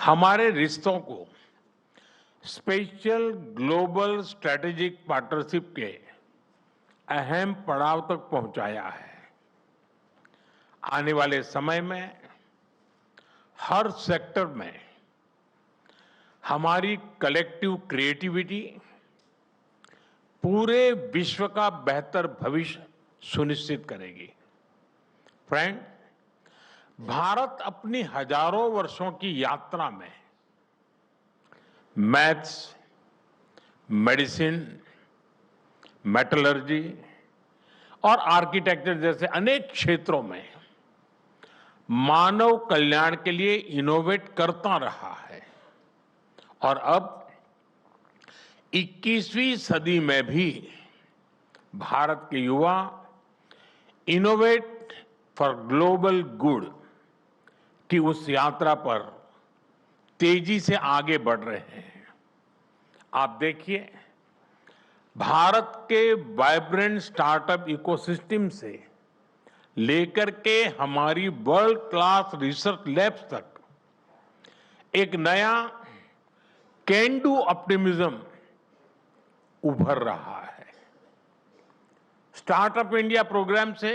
हमारे रिश्तों को स्पेशल ग्लोबल स्ट्रेटेजिक पार्टनरशिप के अहम पड़ाव तक पहुंचाया है। आने वाले समय में हर सेक्टर में हमारी कलेक्टिव क्रिएटिविटी पूरे विश्व का बेहतर भविष्य सुनिश्चित करेगी। फ्रेंड, भारत अपनी हजारों वर्षों की यात्रा में मैथ्स, मेडिसिन, मेटलर्जी और आर्किटेक्चर जैसे अनेक क्षेत्रों में मानव कल्याण के लिए इनोवेट करता रहा है और अब 21वीं सदी में भी भारत के युवा इनोवेट फॉर ग्लोबल गुड की उस यात्रा पर तेजी से आगे बढ़ रहे हैं। आप देखिए, भारत के वाइब्रेंट स्टार्टअप इकोसिस्टम से लेकर के हमारी वर्ल्ड क्लास रिसर्च लैब्स तक एक नया कैन डू ऑप्टिमिज्म उभर रहा है। स्टार्टअप इंडिया प्रोग्राम से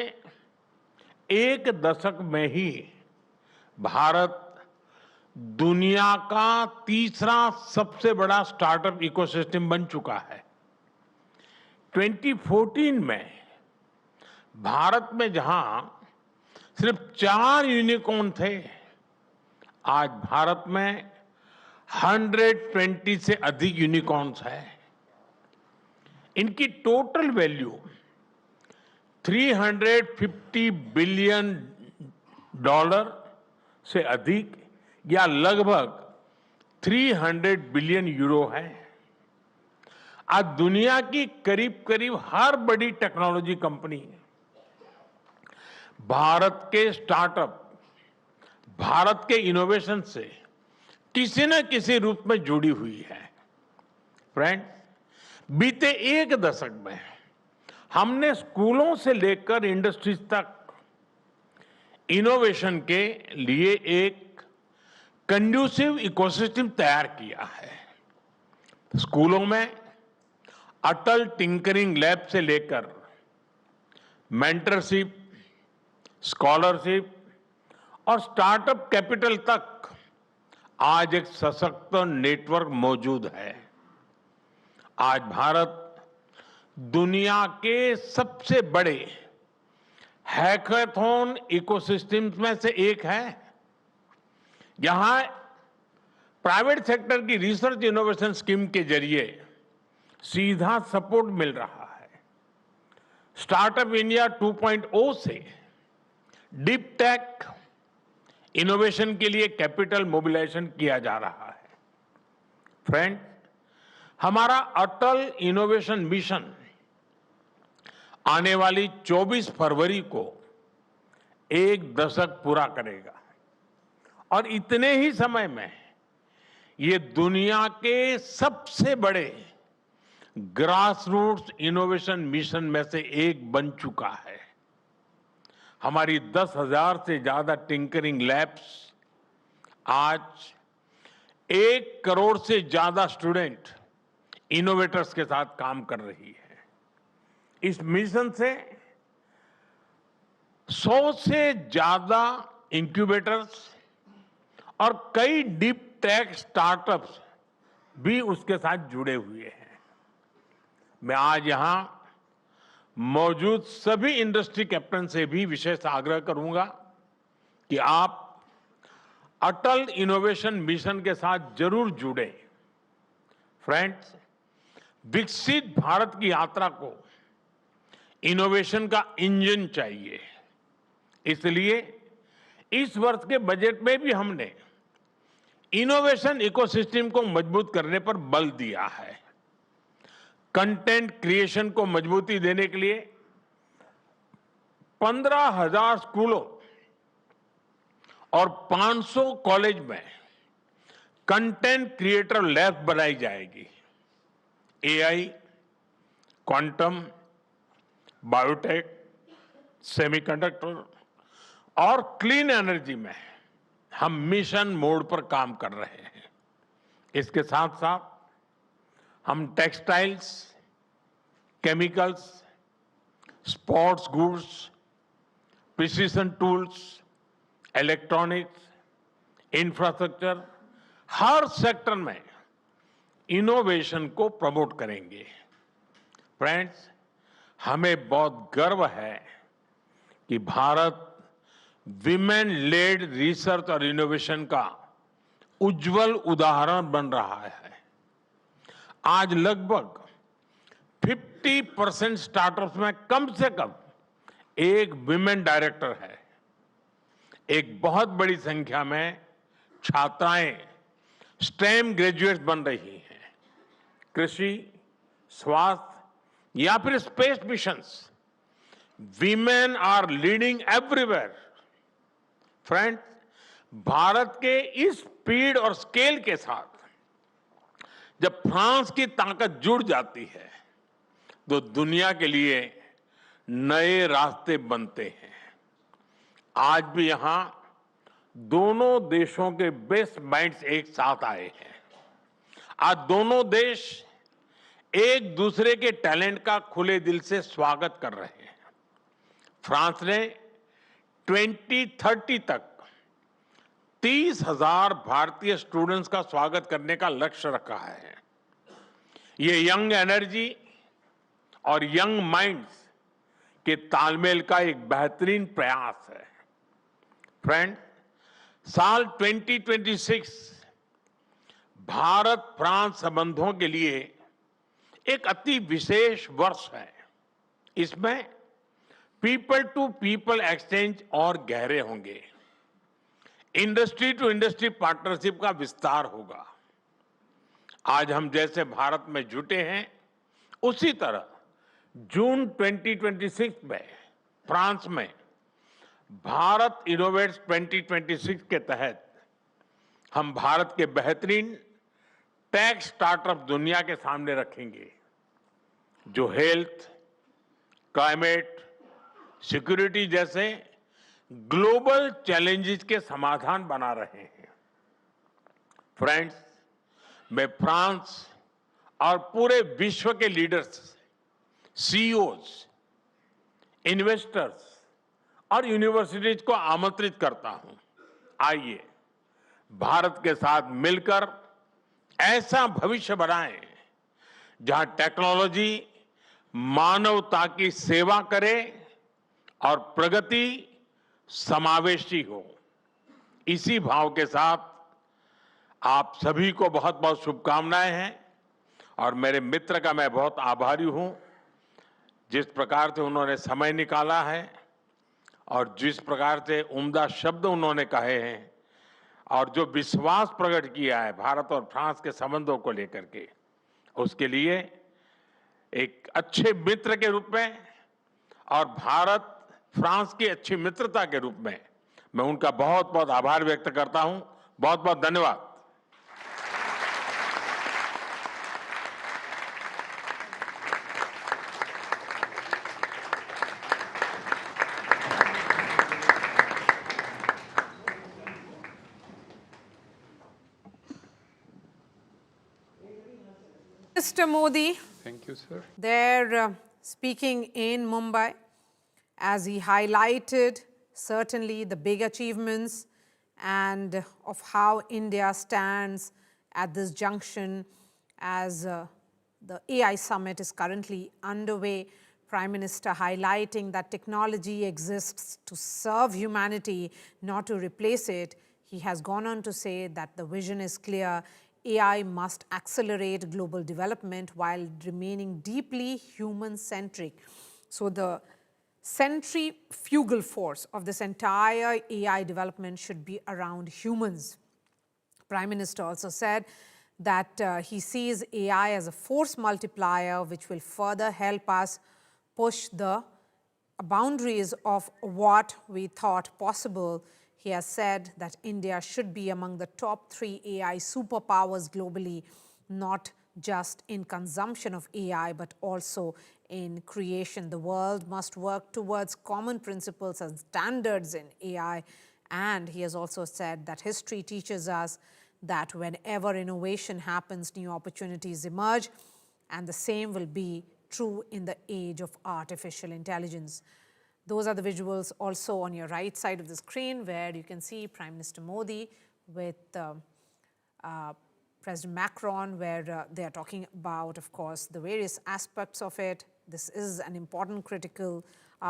एक दशक में ही भारत दुनिया का तीसरा सबसे बड़ा स्टार्टअप इकोसिस्टम बन चुका है। 2014 में भारत में जहां सिर्फ 4 यूनिकॉर्न थे, आज भारत में 120 से अधिक यूनिकॉर्न्स हैं। इनकी टोटल वैल्यू $350 बिलियन से अधिक या लगभग 300 बिलियन यूरो है। आज दुनिया की करीब करीब हर बड़ी टेक्नोलॉजी कंपनी भारत के स्टार्टअप, भारत के इनोवेशन से किसी न किसी रूप में जुड़ी हुई है। फ्रेंड, बीते एक दशक में हमने स्कूलों से लेकर इंडस्ट्रीज तक इनोवेशन के लिए एक कंड्यूसिव इकोसिस्टम तैयार किया है। स्कूलों में अटल टिंकरिंग लैब से लेकर मेंटरशिप, स्कॉलरशिप और स्टार्टअप कैपिटल तक आज एक सशक्त नेटवर्क मौजूद है। आज भारत दुनिया के सबसे बड़े हैकाथॉन इकोसिस्टम्स में से एक है। यहां प्राइवेट सेक्टर की रिसर्च इनोवेशन स्कीम के जरिए सीधा सपोर्ट मिल रहा है। स्टार्टअप इंडिया 2.0 से डीप टेक इनोवेशन के लिए कैपिटल मोबिलाइजेशन किया जा रहा है। फ्रेंड, हमारा अटल इनोवेशन मिशन आने वाली 24 फरवरी को एक दशक पूरा करेगा और इतने ही समय में ये दुनिया के सबसे बड़े ग्रास रूट्स इनोवेशन मिशन में से एक बन चुका है। हमारी 10,000 से ज्यादा टिंकरिंग लैब्स आज 1 करोड़ से ज्यादा स्टूडेंट इनोवेटर्स के साथ काम कर रही है। इस मिशन से 100 से ज्यादा इंक्यूबेटर्स और कई डीप टेक स्टार्टअप्स भी उसके साथ जुड़े हुए हैं। मैं आज यहां मौजूद सभी इंडस्ट्री कैप्टन से भी विशेष आग्रह करूंगा कि आप अटल इनोवेशन मिशन के साथ जरूर जुड़े। फ्रेंड्स, विकसित भारत की यात्रा को इनोवेशन का इंजन चाहिए। इसलिए इस वर्ष के बजट में भी हमने इनोवेशन इकोसिस्टम को मजबूत करने पर बल दिया है। कंटेंट क्रिएशन को मजबूती देने के लिए 15,000 स्कूलों और 500 कॉलेज में कंटेंट क्रिएटर लैब बनाई जाएगी। एआई, क्वांटम, बायोटेक, सेमीकंडक्टर और क्लीन एनर्जी में हम मिशन मोड पर काम कर रहे हैं। इसके साथ साथ हम textiles, chemicals, sports goods, precision tools, electronics, infrastructure, हर सेक्टर में इनोवेशन को प्रमोट करेंगे। फ्रेंड्स, हमें बहुत गर्व है कि भारत विमेन लेड रिसर्च और इनोवेशन का उज्जवल उदाहरण बन रहा है। आज लगभग 50% स्टार्टअप्स में कम से कम एक विमेन डायरेक्टर है। एक बहुत बड़ी संख्या में छात्राएं स्टेम ग्रेजुएट्स बन रही हैं। कृषि, स्वास्थ्य या फिर space missions, women are leading everywhere. Friends, Bharat के इस स्पीड और स्केल के साथ जब फ्रांस की ताकत जुड़ जाती है तो दुनिया के लिए नए रास्ते बनते हैं। आज भी यहां दोनों देशों के बेस्ट माइंड्स एक साथ आए हैं। आज दोनों देश एक दूसरे के टैलेंट का खुले दिल से स्वागत कर रहे हैं। फ्रांस ने 2030 तक 30,000 भारतीय स्टूडेंट्स का स्वागत करने का लक्ष्य रखा है। ये यंग एनर्जी और यंग माइंड्स के तालमेल का एक बेहतरीन प्रयास है। फ्रेंड, साल 2026 भारत फ्रांस संबंधों के लिए एक अति विशेष वर्ष है। इसमें पीपल टू पीपल एक्सचेंज और गहरे होंगे। इंडस्ट्री टू इंडस्ट्री पार्टनरशिप का विस्तार होगा। आज हम जैसे भारत में जुटे हैं, उसी तरह जून 2026 में फ्रांस में भारत इनोवेट्स 2026 के तहत हम भारत के बेहतरीन टेक स्टार्टअप दुनिया के सामने रखेंगे, जो हेल्थ, क्लाइमेट, सिक्योरिटी जैसे ग्लोबल चैलेंजेस के समाधान बना रहे हैं। फ्रेंड्स, मैं फ्रांस और पूरे विश्व के लीडर्स, सीईओज, इन्वेस्टर्स और यूनिवर्सिटीज को आमंत्रित करता हूं। आइए भारत के साथ मिलकर ऐसा भविष्य बनाएं जहां टेक्नोलॉजी मानवता की सेवा करे और प्रगति समावेशी हो। इसी भाव के साथ आप सभी को बहुत बहुत शुभकामनाएं हैं और मेरे मित्र का मैं बहुत आभारी हूं, जिस प्रकार से उन्होंने समय निकाला है और जिस प्रकार से उम्दा शब्द उन्होंने कहे हैं और जो विश्वास प्रकट किया है भारत और फ्रांस के संबंधों को लेकर के, उसके लिए एक अच्छे मित्र के रूप में और भारत फ्रांस की अच्छी मित्रता के रूप में मैं उनका बहुत बहुत आभार व्यक्त करता हूं। बहुत बहुत धन्यवाद। Mr. Modi, thank you, sir. There speaking in Mumbai, as he highlighted certainly the big achievements and of how India stands at this junction as the AI summit is currently underway. Prime Minister highlighting that technology exists to serve humanity, not to replace it. He has gone on to say that the vision is clear. AI must accelerate global development while remaining deeply human-centric. So the centrifugal force of this entire AI development should be around humans. Prime Minister also said that he sees AI as a force multiplier which will further help us push the boundaries of what we thought possible. He has said that India should be among the top 3 AI superpowers globally, not just in consumption of AI, but also in creation. The world must work towards common principles and standards in AI And he has also said that history teaches us that whenever innovation happens, new opportunities emerge, and the same will be true in the age of artificial intelligence. Those are the visuals also on your right side of the screen, where you can see Prime Minister Modi with President Macron, where they are talking about, of course, the various aspects of it. This is an important critical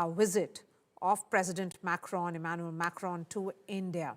visit of President Macron, Emmanuel Macron, to India.